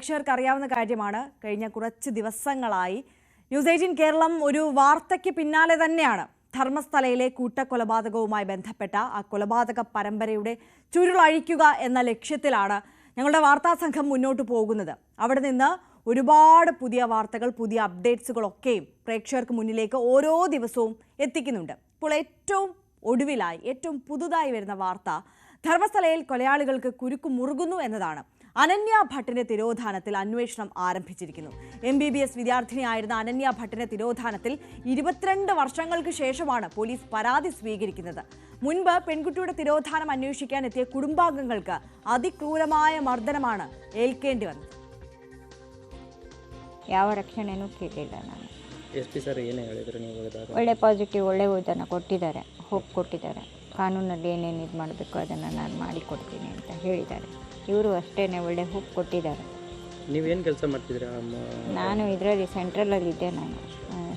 പ്രേക്ഷകർക്ക് അറിയാവുന്ന കാര്യമാണ്. കഴിഞ്ഞ കുറച്ച് ദിവസങ്ങളായി ന്യൂസ് 18 കേരളം ഒരു വാർത്തയ്ക്ക് പിന്നാലെ തന്നെയാണ് ധർമ്മസ്ഥലയിലെ കൂട്ടക്കൊലപാതകവുമായി ബന്ധപ്പെട്ട ആ കൊലപാതക പരമ്പരയുടെ ചുരുളഴിക്കുക എന്ന ലക്ഷ്യത്തിലാണ് ഞങ്ങളുടെ വാർത്താ സംഘം മുന്നോട്ട് പോകുന്നത്. അവിടെ നിന്ന് ഒരുപാട് പുതിയ വാർത്തകൾ, പുതിയ അപ്ഡേറ്റ്സുകളൊക്കെയും പ്രേക്ഷകർക്ക് മുന്നിലേക്ക് ഓരോ ദിവസവും എത്തിക്കുന്നുണ്ട്. ഇപ്പോൾ ഏറ്റവും ഒടുവിലായി, ഏറ്റവും പുതുതായി വരുന്ന വാർത്ത ധർമ്മസ്ഥലയിൽ കൊലയാളികൾക്ക് കുരുക്കു മുറുകുന്നു എന്നതാണ്. അനന്യ ഭട്ടിന്റെ തിരോധാനത്തിൽ അന്വേഷണം ആരംഭിച്ചിരിക്കുന്നു. MBBS വിദ്യാർത്ഥിനിയായിരുന്ന അനന്യ ഭട്ടിന്റെ തിരോധാനത്തിൽ 22 വർഷങ്ങൾക്ക് ശേഷമാണ് പോലീസ് പരാതി സ്വീകരിക്കുന്നത്. മുൻപ് പെൺകുട്ടിയുടെ തിരോധാനം അന്വേഷിക്കാൻ എത്തിയ കുടുംബാംഗങ്ങൾക്ക് അതിക്രൂരമായ മർദ്ദനമാണ് ഏൽക്കേണ്ടി വന്നത്. ಯಾವ ರಕ್ಷಣೆನೂ ಕೇಳಿಲ್ಲ ನಾನು. SP ಸರ್ ಏನು ಹೇಳಿದ್ರು ನೀವು? ಒಳ್ಳೆ ಪಾಸಿಟಿವ್, ಒಳ್ಳೆ ಇದನ್ನು ಕೊಟ್ಟಿದ್ದಾರೆ, ಹೋಪ್ ಕೊಟ್ಟಿದ್ದಾರೆ. ಕಾನೂನಲ್ಲಿ ಏನೇನು ಇದು ಮಾಡಬೇಕು ಅದನ್ನು ನಾನು ಮಾಡಿಕೊಡ್ತೀನಿ ಅಂತ ಹೇಳಿದ್ದಾರೆ. ಇವರು ಅಷ್ಟೇ ಒಳ್ಳೆ ಹೋಪ್ ಕೊಟ್ಟಿದ್ದಾರೆ. ನೀವೇನು ಕೆಲಸ ಮಾಡ್ತಿದ್ದೀರಾ? ನಾನು ಇದರಲ್ಲಿ ಸೆಂಟ್ರಲಲ್ಲಿದ್ದೆ. ನಾನು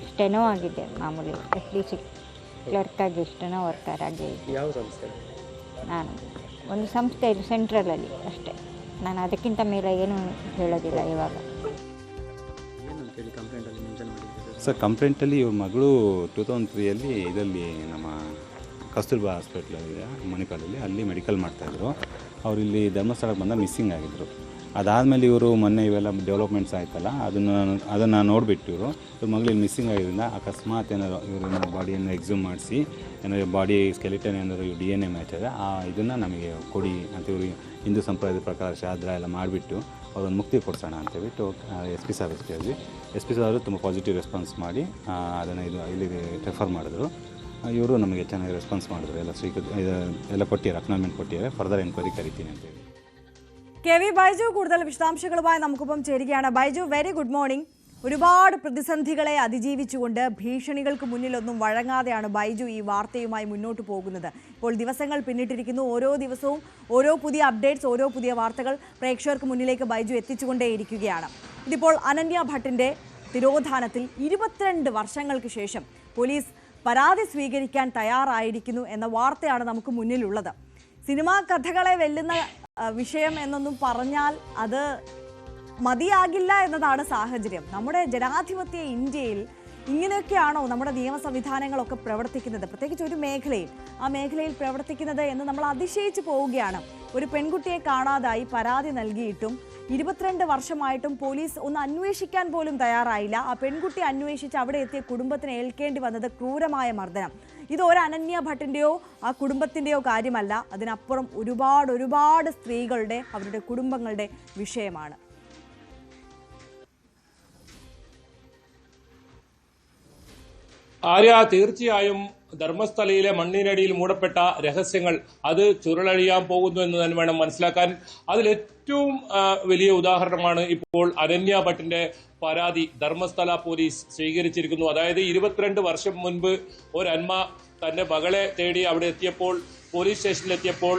ಸ್ಟೆನೋ ಆಗಿದ್ದೆ, ಮಾಮೂಲಿ SDC ಕ್ಲರ್ಕ್ ಆಗಿ ಸ್ಟೆನೋ ವರ್ಕರ್ ಆಗಿ. ಯಾವ ಸಂಸ್ಥೆ? ನಾನು ಒಂದು ಸಂಸ್ಥೆಯಲ್ಲಿ ಸೆಂಟ್ರಲಲ್ಲಿ ಅಷ್ಟೇ. ನಾನು ಅದಕ್ಕಿಂತ ಮೇಲೆ ಏನೂ ಹೇಳೋದಿಲ್ಲ ಇವಾಗ. ಸರ್, ಕಂಪ್ಲೇಂಟಲ್ಲಿ ಇವ್ರ ಮಗಳು 2003 ಇದರಲ್ಲಿ ನಮ್ಮ ಕಸ್ತೂರ್ಬಾ ಹಾಸ್ಪಿಟ್ಲಲ್ಲಿದೆ ಮಣಿಪಾಲಲ್ಲಿ, ಅಲ್ಲಿ ಮೆಡಿಕಲ್ ಮಾಡ್ತಾಯಿದ್ರು. ಅವರು ಇಲ್ಲಿ ಧರ್ಮಸ್ಥಳಕ್ಕೆ ಬಂದ ಮಿಸ್ಸಿಂಗ್ ಆಗಿದ್ದರು. ಅದಾದಮೇಲೆ ಇವರು ಮೊನ್ನೆ ಇವೆಲ್ಲ ಡೆವಲಪ್ಮೆಂಟ್ಸ್ ಆಯ್ತಲ್ಲ, ಅದನ್ನು ನೋಡಿಬಿಟ್ಟು ಇವ್ರ ಮಗಳು ಇಲ್ಲಿ ಮಿಸ್ಸಿಂಗ್ ಆಗಿದ್ದರಿಂದ ಅಕಸ್ಮಾತ್ ಏನಾದ್ರು ಇವ್ರ ಬಾಡಿಯನ್ನು ಎಕ್ಸ್ಯೂಮ್ ಮಾಡಿಸಿ ಏನಾದ್ರು ಬಾಡಿ ಸ್ಕೆಲಿಟನ್ ಏನಾದ್ರು DNA ಮ್ಯಾಚ್ ಆದರೆ ಇದನ್ನು ನಮಗೆ ಕೊಡಿ ಅಂತ ಇವರು ಹಿಂದೂ ಸಂಪ್ರದಾಯದ ಪ್ರಕಾರ ಶ್ರಾದ್ದ ಎಲ್ಲ ಮಾಡಿಬಿಟ್ಟು ಅವ್ರನ್ನ ಮುಕ್ತಿ ಕೊಡಿಸೋಣ ಅಂತೇಳ್ಬಿಟ್ಟು SP ಸಾರ್ ಕೇಳಿದ್ವಿ. SP ಸಾರು ತುಂಬ ಪಾಸಿಟಿವ್ ರೆಸ್ಪಾನ್ಸ್ ಮಾಡಿ ಅದನ್ನು ಇಲ್ಲಿ ರೆಫರ್ ಮಾಡಿದ್ರು. ಇವರು ನಮಗೆ ಚೆನ್ನಾಗಿ ರೆಸ್ಪಾನ್ಸ್ ಮಾಡಿದ್ರು. ಎಲ್ಲ ಕೊಟ್ಟಿದ್ದಾರೆ, ಅಕ್ನಾಲ್ಮೆಂಟ್ ಕೊಟ್ಟಿದ್ದಾರೆ. ಫರ್ದರ್ ಎನ್ಕ್ವೈರಿ ಕರಿತೀನಿ ಅಂತೇಳಿ. KV ബൈജു കൂടുതൽ വിശദാംശങ്ങളുമായി നമുക്കൊപ്പം ചേരുകയാണ്. Baiju, very good morning. ഒരുപാട് പ്രതിസന്ധികളെ അതിജീവിച്ചുകൊണ്ട് ഭീഷണികൾക്ക് മുന്നിലൊന്നും വഴങ്ങാതെയാണ് ബൈജു ഈ വാർത്തയുമായി മുന്നോട്ട് പോകുന്നത്. ഇപ്പോൾ ദിവസങ്ങൾ പിന്നിട്ടിരിക്കുന്നു. ഓരോ ദിവസവും ഓരോ പുതിയ അപ്ഡേറ്റ്സ്, ഓരോ പുതിയ വാർത്തകൾ പ്രേക്ഷകർക്ക് മുന്നിലേക്ക് ബൈജു എത്തിച്ചുകൊണ്ടേയിരിക്കുകയാണ്. ഇതിപ്പോൾ അനന്യ ഭട്ടിന്റെ തിരോധാനത്തിൽ 22 വർഷങ്ങൾക്ക് ശേഷം പോലീസ് പരാതി സ്വീകരിക്കാൻ തയ്യാറായിരിക്കുന്നു എന്ന വാർത്തയാണ് നമുക്ക് മുന്നിലുള്ളത്. സിനിമാ കഥകളെ വെല്ലുന്ന വിഷയം എന്നൊന്നും പറഞ്ഞാൽ അത് മതിയാകില്ല എന്നതാണ് സാഹചര്യം. നമ്മുടെ ജനാധിപത്യ ഇന്ത്യയിൽ ഇങ്ങനെയൊക്കെയാണോ നമ്മുടെ നിയമ സംവിധാനങ്ങളൊക്കെ പ്രവർത്തിക്കുന്നത്? പ്രത്യേകിച്ച് ഒരു മേഖലയിൽ, ആ മേഖലയിൽ പ്രവർത്തിക്കുന്നത് എന്ന് നമ്മൾ അതിശയിച്ചു പോവുകയാണ്. ഒരു പെൺകുട്ടിയെ കാണാതായി പരാതി നൽകിയിട്ടും 22 വർഷമായിട്ടും പോലീസ് ഒന്ന് അന്വേഷിക്കാൻ പോലും തയ്യാറായില്ല. ആ പെൺകുട്ടി അന്വേഷിച്ച് അവിടെ എത്തിയ കുടുംബത്തിന് ഏൽക്കേണ്ടി വന്നത് ക്രൂരമായ മർദ്ദനം. ഇത് ഒരു അനന്യ ഭട്ടിൻ്റെയോ ആ കുടുംബത്തിൻ്റെയോ കാര്യമല്ല, അതിനപ്പുറം ഒരുപാട് സ്ത്രീകളുടെ, അവരുടെ കുടുംബങ്ങളുടെ വിഷയമാണ്. ആര്യ, തീർച്ചയായും ധർമ്മസ്ഥലയിലെ മണ്ണിനടിയിൽ മൂടപ്പെട്ട രഹസ്യങ്ങൾ അത് ചുരുളഴിയാൻ പോകുന്നു എന്ന് തന്നെ വേണം മനസ്സിലാക്കാൻ. അതിലേറ്റവും വലിയ ഉദാഹരണമാണ് ഇപ്പോൾ അനന്യ ഭട്ടിന്റെ പരാതി ധർമ്മസ്ഥല പോലീസ് സ്വീകരിച്ചിരിക്കുന്നു. അതായത് 22 വർഷം മുൻപ് ഒരന്മ തന്റെ മകളെ തേടി അവിടെ എത്തിയപ്പോൾ, പോലീസ് സ്റ്റേഷനിലെത്തിയപ്പോൾ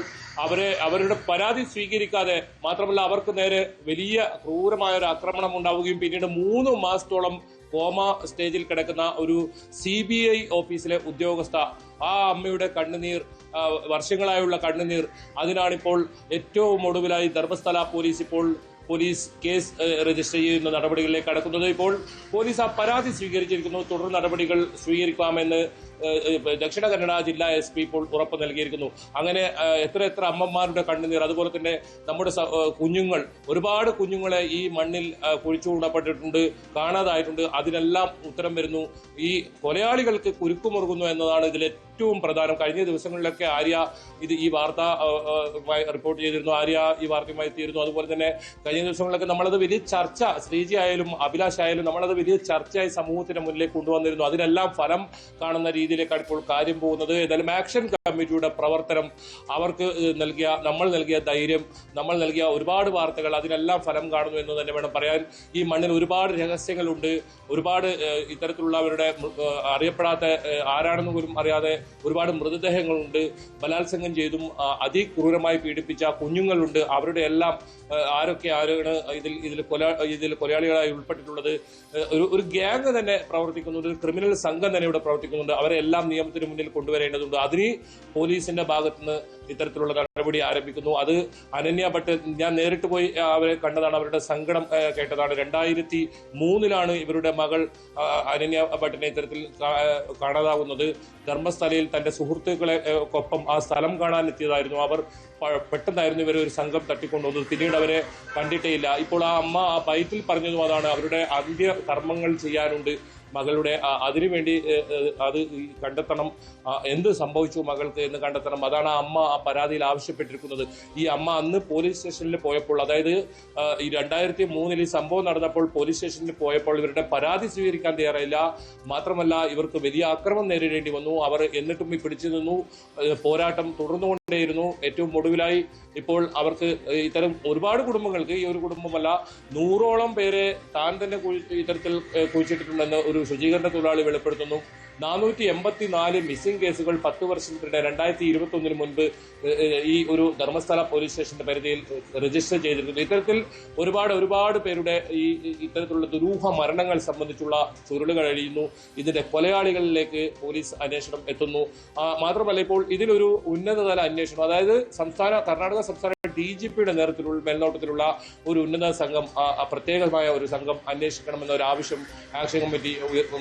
അവരുടെ പരാതി സ്വീകരിക്കാതെ, മാത്രമല്ല അവർക്ക് നേരെ വലിയ ക്രൂരമായ ഒരു ആക്രമണം ഉണ്ടാവുകയും പിന്നീട് 3 മാസത്തോളം കോമ സ്റ്റേജിൽ കിടക്കുന്ന ഒരു CBI ഓഫീസിലെ ഉദ്യോഗസ്ഥ, ആ അമ്മയുടെ കണ്ണുനീർ, വർഷങ്ങളായുള്ള കണ്ണുനീർ, അതിനാണിപ്പോൾ ഏറ്റവും ഒടുവിലായി ധർമ്മസ്ഥല പോലീസ് കേസ് രജിസ്റ്റർ ചെയ്യുന്ന നടപടികളിലേക്ക് കടക്കുന്നത്. ഇപ്പോൾ പോലീസ് ആ പരാതി സ്വീകരിച്ചിരിക്കുന്നു. തുടർ നടപടികൾ സ്വീകരിക്കാമെന്ന് ദക്ഷിണ കന്നഡ ജില്ലാ SP ഇപ്പോൾ ഉറപ്പ് നൽകിയിരിക്കുന്നു. അങ്ങനെ എത്ര അമ്മമാരുടെ കണ്ണുനീർ, അതുപോലെ തന്നെ നമ്മുടെ കുഞ്ഞുങ്ങൾ, ഒരുപാട് കുഞ്ഞുങ്ങളെ ഈ മണ്ണിൽ കുഴിച്ചുകൂടപ്പെട്ടിട്ടുണ്ട്, കാണാതായിട്ടുണ്ട്. അതിനെല്ലാം ഉത്തരം വരുന്നു. ഈ കൊലയാളികൾക്ക് കുരുക്കുമുറുകുന്നു എന്നതാണ് ഇതിൽ ഏറ്റവും പ്രധാനം. കഴിഞ്ഞ ദിവസങ്ങളിലൊക്കെ ആര്യ ഈ വാർത്ത റിപ്പോർട്ട് ചെയ്തിരുന്നു. ആര്യ ഈ വാർത്തയുമായി എത്തിയിരുന്നു. അതുപോലെ തന്നെ കഴിഞ്ഞ ദിവസങ്ങളിലൊക്കെ നമ്മളത് വലിയ ചർച്ച, ശ്രീജി ആയാലും അഭിലാഷ് ആയാലും നമ്മളത് വലിയ ചർച്ചയായി സമൂഹത്തിന്റെ മുന്നിലേക്ക് കൊണ്ടുവന്നിരുന്നു. അതിനെല്ലാം ഫലം കാണുന്ന രീതിയിലേക്കാണ് ഇപ്പോൾ കാര്യം പോകുന്നത്. ഏതായാലും ആക്ഷൻ കമ്മിറ്റിയുടെ പ്രവർത്തനം, അവർക്ക് നമ്മൾ നൽകിയ ധൈര്യം, നമ്മൾ നൽകിയ ഒരുപാട് വാർത്തകൾ, അതിനെല്ലാം ഫലം കാണുന്നു എന്ന് തന്നെ വേണം പറയാൻ. ഈ മണ്ണിൽ ഒരുപാട് രഹസ്യങ്ങളുണ്ട്. ഒരുപാട് ഇത്തരത്തിലുള്ളവരുടെ അറിയപ്പെടാത്ത, ആരാണെന്ന് പോലും അറിയാതെ ഒരുപാട് മൃതദേഹങ്ങളുണ്ട്. ബലാത്സംഗം ചെയ്തും അതിക്രൂരമായി പീഡിപ്പിച്ച കുഞ്ഞുങ്ങളുണ്ട്. അവരുടെ എല്ലാം ആരൊക്കെയാണ് ഇതിൽ കൊലയാളികളായി ഉൾപ്പെട്ടിട്ടുള്ളത്? ഒരു ഗ്യാങ് തന്നെ പ്രവർത്തിക്കുന്നുണ്ട്, ഒരു ക്രിമിനൽ സംഘം തന്നെ ഇവിടെ പ്രവർത്തിക്കുന്നുണ്ട്. അവരെ എല്ലാം നിയമത്തിന് മുന്നിൽ കൊണ്ടുവരേണ്ടതുണ്ട്. അതിന് പോലീസിന്റെ ഭാഗത്തുനിന്ന് ഇത്തരത്തിലുള്ള നടപടി ആരംഭിക്കുന്നു. അത് അനന്യ ഭട്ട്, ഞാൻ നേരിട്ട് പോയി അവരെ കണ്ടതാണ്, അവരുടെ സങ്കടം കേട്ടതാണ്. 2003 ഇവരുടെ മകൾ അനന്യ ഭട്ടിനെ ഇത്തരത്തിൽ കാണാതാവുന്നത്. ധർമ്മസ്ഥലയിൽ തന്റെ സുഹൃത്തുക്കളെ ഒപ്പം ആ സ്ഥലം കാണാൻ എത്തിയതായിരുന്നു. അവർ പെട്ടെന്നായിരുന്നു ഇവരെ ഒരു സംഘം തട്ടിക്കൊണ്ടുവന്നത്. പിന്നീട് അവരെ കണ്ടിട്ടേ ഇല്ല. ഇപ്പോൾ ആ അമ്മ ആ ബൈറ്റിൽ പറഞ്ഞതും അതാണ്, അവരുടെ അന്ത്യ കർമ്മങ്ങൾ ചെയ്യാനുണ്ട് മകളുടെ. അതിനുവേണ്ടി അത് കണ്ടെത്തണം, എന്ത് സംഭവിച്ചു മകൾക്ക് എന്ന് കണ്ടെത്തണം. അതാണ് ആ അമ്മ ആ പരാതിയിൽ ആവശ്യപ്പെട്ടിരിക്കുന്നത്. ഈ അമ്മ അന്ന് പോലീസ് സ്റ്റേഷനിൽ പോയപ്പോൾ, അതായത് ഈ 2003 ഈ സംഭവം നടന്നപ്പോൾ പോലീസ് സ്റ്റേഷനിൽ പോയപ്പോൾ ഇവരുടെ പരാതി സ്വീകരിക്കാൻ തയ്യാറായില്ല. മാത്രമല്ല ഇവർക്ക് വലിയ ആക്രമണം നേരിടേണ്ടി വന്നു. അവർ എന്നിട്ടും ഈ പിടിച്ചു നിന്നു. പോരാട്ടം തുടർന്നുകൊണ്ടേയിരുന്നു. ഏറ്റവും ഒടുവിലായി ഇപ്പോൾ അവർക്ക് ഇത്തരം ഒരുപാട് കുടുംബങ്ങൾക്ക്, ഈ ഒരു കുടുംബമല്ല 100ഓളം പേരെ താൻ തന്നെ ഇത്തരത്തിൽ കുഴിച്ചിട്ടിട്ടുണ്ടെന്ന് ഒരു ശുചീകരണ തൊഴിലാളി വെളിപ്പെടുത്തുന്നു. 484 മിസ്സിംഗ് കേസുകൾ 10 വർഷത്തിനിടെ 2021 മുൻപ് ഈ ഒരു ധർമ്മസ്ഥല പോലീസ് സ്റ്റേഷന്റെ പരിധിയിൽ രജിസ്റ്റർ ചെയ്തിരുന്നു. ഇത്തരത്തിൽ ഒരുപാട് പേരുടെ ഈ ഇത്തരത്തിലുള്ള ദുരൂഹ മരണങ്ങൾ സംബന്ധിച്ചുള്ള ചുരുളുകൾ അഴിയുന്നു. ഇതിന്റെ കൊലയാളികളിലേക്ക് പോലീസ് അന്വേഷണം എത്തുന്നു. മാത്രമല്ല ഇപ്പോൾ ഇതിലൊരു ഉന്നതതല അന്വേഷണം, അതായത് കർണാടക സംസ്ഥാന DGPയുടെ മേൽനോട്ടത്തിലുള്ള ഒരു ഉന്നത സംഘം, പ്രത്യേകമായ ഒരു സംഘം അന്വേഷിക്കണമെന്ന ഒരു ആവശ്യം ആക്ഷൻ കമ്മിറ്റി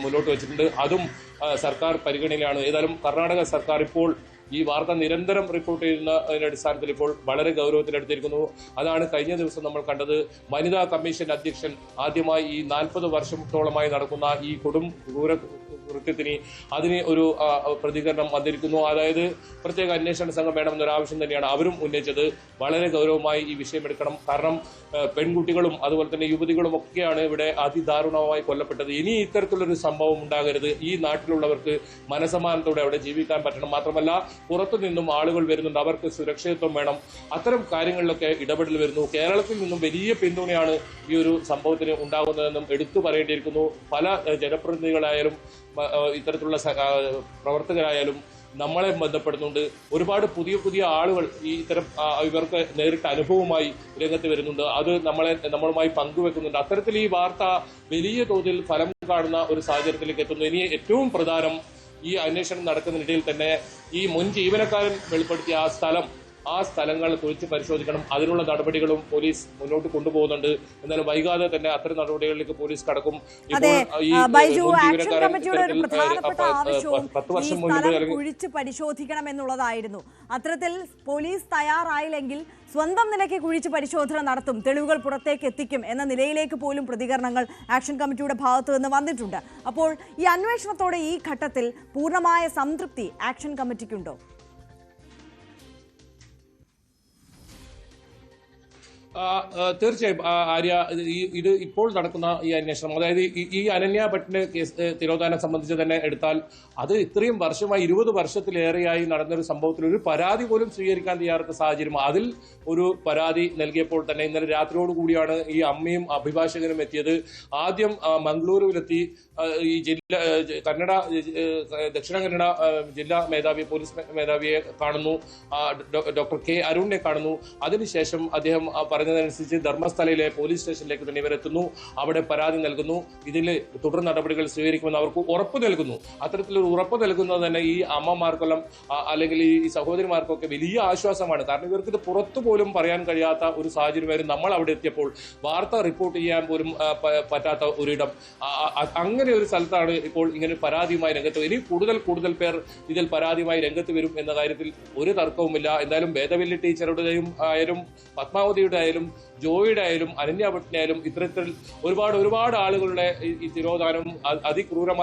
മുന്നോട്ട് വെച്ചിട്ടുണ്ട്. അതും സർക്കാർ പരിഗണനയിലാണ്. ഏതായാലും കർണാടക സർക്കാർ ഇപ്പോൾ ഈ വാർത്ത നിരന്തരം റിപ്പോർട്ട് ചെയ്യുന്നതിന്റെ അടിസ്ഥാനത്തിൽ ഇപ്പോൾ വളരെ ഗൗരവത്തിലെടുത്തിരിക്കുന്നു. അതാണ് കഴിഞ്ഞ ദിവസം നമ്മൾ കണ്ടത്. വനിതാ കമ്മീഷൻ അധ്യക്ഷൻ ആദ്യമായി ഈ 40 വർഷത്തോളമായി നടക്കുന്ന ഈ ക്രൂരകൃത്യത്തിന് അതിന് ഒരു പ്രതികരണം വന്നിരിക്കുന്നു. അതായത് പ്രത്യേക അന്വേഷണ സംഘം വേണമെന്നൊരു ആവശ്യം തന്നെയാണ് അവരും ഉന്നയിച്ചത്. വളരെ ഗൗരവമായി ഈ വിഷയം എടുക്കണം. കാരണം പെൺകുട്ടികളും അതുപോലെ തന്നെ യുവതികളും ഒക്കെയാണ് ഇവിടെ അതിദാരുണമായി കൊല്ലപ്പെട്ടത്. ഇനി ഇത്തരത്തിലൊരു സംഭവം ഉണ്ടാകരുത്. ഈ നാട്ടിലുള്ളവർക്ക് മനസമാനത്തോടെ അവിടെ ജീവിക്കാൻ പറ്റണം. മാത്രമല്ല പുറത്തു നിന്നും ആളുകൾ വരുന്നുണ്ട്, അവർക്ക് സുരക്ഷിതത്വം വേണം. അത്തരം കാര്യങ്ങളിലൊക്കെ ഇടപെടൽ വരുന്നു. കേരളത്തിൽ നിന്നും വലിയ പിന്തുണയാണ് ഈ ഒരു സംഭവത്തിന് ഉണ്ടാകുന്നതെന്നും എടുത്തു പറയേണ്ടിയിരിക്കുന്നു. പല ജനപ്രതിനിധികളായാലും ഇത്തരത്തിലുള്ള പ്രവർത്തകരായാലും നമ്മളെ ബന്ധപ്പെടുന്നുണ്ട്. ഒരുപാട് പുതിയ ആളുകൾ ഈ ഇത്തരം ഇവർക്ക് നേരിട്ട അനുഭവവുമായി രംഗത്ത് വരുന്നുണ്ട്. അത് നമ്മളുമായി പങ്കുവെക്കുന്നുണ്ട്. അത്തരത്തിൽ ഈ വാർത്ത വലിയ തോതിൽ ഫലം കാണുന്ന ഒരു സാഹചര്യത്തിലേക്ക് എത്തുന്നു. ഇനി ഏറ്റവും പ്രധാനം, ഈ അന്വേഷണം നടക്കുന്നതിനിടയിൽ തന്നെ ഈ മുൻ ജീവനക്കാരൻ വെളിപ്പെടുത്തിയ ആ സ്ഥലങ്ങൾ കുറിച്ച് പരിശോധിക്കണം. അതിനുള്ള നടപടികളും പോലീസ് മുന്നോട്ട് കൊണ്ടുപോകുന്നുണ്ട്. എന്നാലും വൈകാതെ തന്നെ അത്തരം നടപടികളിലേക്ക് പോലീസ് കടക്കും. കുഴിച്ച് പരിശോധിക്കണം എന്നുള്ളതായിരുന്നു. അത്തരത്തിൽ പോലീസ് തയ്യാറായില്ലെങ്കിൽ സ്വന്തം നിലയ്ക്ക് കുഴിച്ച് പരിശോധന നടത്തും, തെളിവുകൾ പുറത്തേക്ക് എത്തിക്കും എന്ന നിലയിലേക്ക് പോലും പ്രതികരണങ്ങൾ ആക്ഷൻ കമ്മിറ്റിയുടെ ഭാഗത്തു നിന്ന് വന്നിട്ടുണ്ട്. അപ്പോൾ ഈ അന്വേഷണത്തോടെ ഈ ഘട്ടത്തിൽ പൂർണ്ണമായ സംതൃപ്തി ആക്ഷൻ കമ്മിറ്റിക്കുണ്ടോ? തീർച്ചയായും ആര്യ, ഇത് ഇപ്പോൾ നടക്കുന്ന ഈ അന്വേഷണം, അതായത് ഈ അനന്യ ഭട്ടിന്റെ കേസ് തിരോധാനം സംബന്ധിച്ച് തന്നെ എടുത്താൽ, അത് ഇത്രയും വർഷമായി 20 വർഷത്തിലേറെയായി നടന്നൊരു സംഭവത്തിൽ ഒരു പരാതി പോലും സ്വീകരിക്കാൻ തയ്യാറാത്ത സാഹചര്യം. അതിൽ ഒരു പരാതി നൽകിയപ്പോൾ തന്നെ ഇന്നലെ രാത്രിയോടുകൂടിയാണ് ഈ അമ്മയും അഭിഭാഷകനും എത്തിയത്. ആദ്യം മംഗളൂരുവിലെത്തി ഈ ദക്ഷിണ കന്നഡ ജില്ലാ മേധാവി, പോലീസ് മേധാവിയെ കാണുന്നു, ഡോക്ടർ K. അരുണിനെ കാണുന്നു. അതിനുശേഷം അദ്ദേഹം പറഞ്ഞതനുസരിച്ച് ധർമ്മസ്ഥലയിലെ പോലീസ് സ്റ്റേഷനിലേക്ക് തന്നെ ഇവരെത്തുന്നു. അവിടെ പരാതി നൽകുന്നു. ഇതിൽ തുടർ നടപടികൾ സ്വീകരിക്കുമെന്ന് അവർക്ക് ഉറപ്പ് നൽകുന്നു. അത്തരത്തിലൊരു ഉറപ്പ് നൽകുന്നത് തന്നെ ഈ അമ്മമാർക്കെല്ലാം അല്ലെങ്കിൽ ഈ സഹോദരിമാർക്കൊക്കെ വലിയ ആശ്വാസമാണ്. കാരണം ഇവർക്ക് ഇത് പുറത്തു പോലും പറയാൻ കഴിയാത്ത ഒരു സാഹചര്യമായിരുന്നു നമ്മൾ അവിടെ എത്തിയപ്പോൾ. വാർത്ത റിപ്പോർട്ട് ചെയ്യാൻ പോലും പറ്റാത്ത ഒരിടം. അങ്ങനെ ഒരു സ്ഥലത്താണ് ഇപ്പോൾ ഇങ്ങനെ പരാതിയുമായി രംഗത്ത്. ഇനി കൂടുതൽ പേർ ഇതിൽ പരാതിയുമായി രംഗത്ത് വരും എന്ന കാര്യത്തിൽ ഒരു തർക്കവുമില്ല. എന്തായാലും ഭേദവല്ലി ടീച്ചറുടെയും ആയാലും പത്മാവതിയുടെ ആയാലും ജോയിയുടെ ആയാലും അനന്യ ഭട്ടിന്റെ ആയാലും ഇത്തരത്തിൽ ഒരുപാട് ആളുകളുടെ ഈ തിരോധാനം അതിക്രൂരമായ